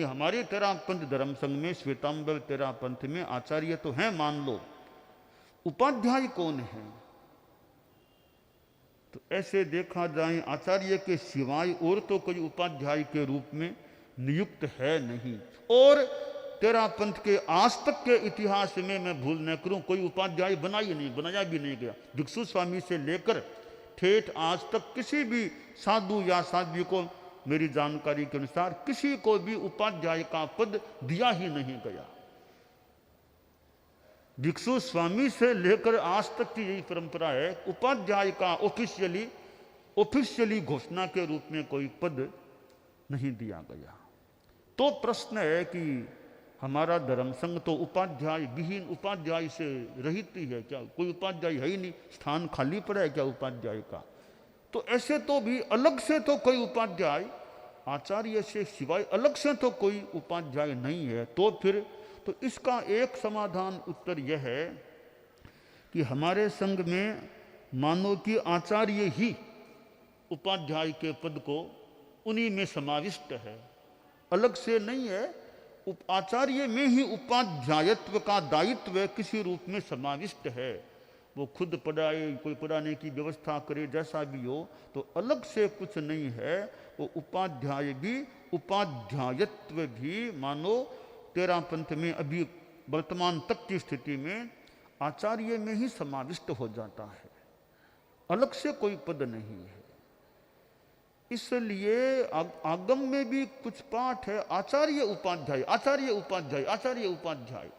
हमारे तेरापंथ धर्म संघ में श्वेतांबर तेरापंथ में आचार्य तो हैं मान लो, उपाध्याय कौन है? तो ऐसे देखा जाए आचार्य के सिवाय और तो कोई उपाध्याय के रूप में नियुक्त है नहीं। और तेरापंथ के आज तक के इतिहास में मैं भूल न करूं कोई उपाध्याय बनाया भी नहीं गया। भिक्षु स्वामी से लेकर ठेठ आज तक किसी भी साधु या साध्वी को मेरी जानकारी के अनुसार किसी को भी उपाध्याय का पद दिया ही नहीं गया। भिक्षु स्वामी से लेकर आज तक की यही परंपरा है, उपाध्याय का ऑफिशियली घोषणा के रूप में कोई पद नहीं दिया गया। तो प्रश्न है कि हमारा धर्म संघ तो उपाध्याय विहीन, उपाध्याय से रहित ही है क्या? कोई उपाध्याय है ही नहीं, स्थान खाली पड़ा है क्या उपाध्याय का? तो ऐसे तो भी अलग से तो कोई उपाध्याय, आचार्य से सिवाय अलग से तो कोई उपाध्याय नहीं है। तो फिर तो इसका एक समाधान उत्तर यह है कि हमारे संघ में मानो कि आचार्य ही उपाध्याय के पद को उन्हीं में समाविष्ट है, अलग से नहीं है। आचार्य में ही उपाध्यायत्व का दायित्व किसी रूप में समाविष्ट है। वो खुद पढ़ाए, कोई पढ़ाने की व्यवस्था करे, जैसा भी हो, तो अलग से कुछ नहीं है। वो उपाध्याय भी, उपाध्यायत्व भी मानो तेरापंथ में अभी वर्तमान तक की स्थिति में आचार्य में ही समाविष्ट हो जाता है, अलग से कोई पद नहीं है। इसलिए आगम में भी कुछ पाठ है आचार्य उपाध्याय, आचार्य उपाध्याय, आचार्य उपाध्याय।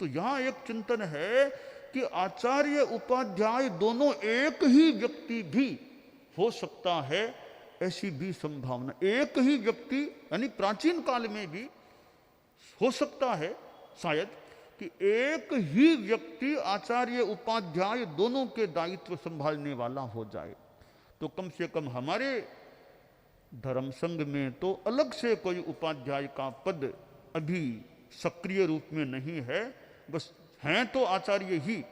तो यहां एक चिंतन है कि आचार्य उपाध्याय दोनों एक ही व्यक्ति भी हो सकता है, ऐसी भी संभावना। एक ही व्यक्ति यानी प्राचीन काल में भी हो सकता है शायद कि एक ही व्यक्ति आचार्य उपाध्याय दोनों के दायित्व संभालने वाला हो जाए। तो कम से कम हमारे धर्म संघ में तो अलग से कोई उपाध्याय का पद अभी सक्रिय रूप में नहीं है, बस हैं तो आचार्य ही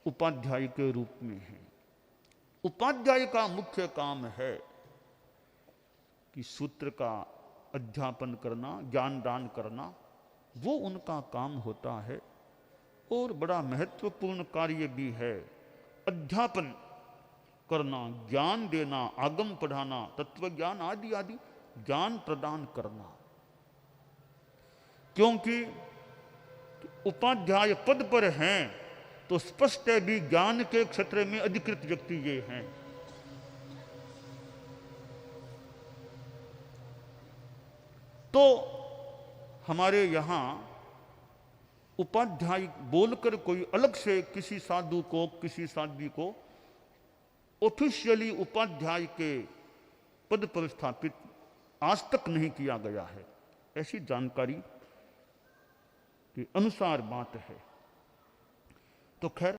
उपाध्याय के रूप में हैं। उपाध्याय का मुख्य काम है कि सूत्र का अध्यापन करना, ज्ञान दान करना, वो उनका काम होता है। और बड़ा महत्वपूर्ण कार्य भी है अध्यापन करना, ज्ञान देना, आगम पढ़ाना, तत्व ज्ञान आदि आदि ज्ञान प्रदान करना। क्योंकि उपाध्याय पद पर हैं तो स्पष्ट है भी ज्ञान के क्षेत्र में अधिकृत व्यक्ति ये हैं। तो हमारे यहां उपाध्याय बोलकर कोई अलग से किसी साधु को, किसी साध्वी को ऑफिशियली उपाध्याय के पद पर स्थापित आज तक नहीं किया गया है, ऐसी जानकारी के अनुसार बात है। तो खैर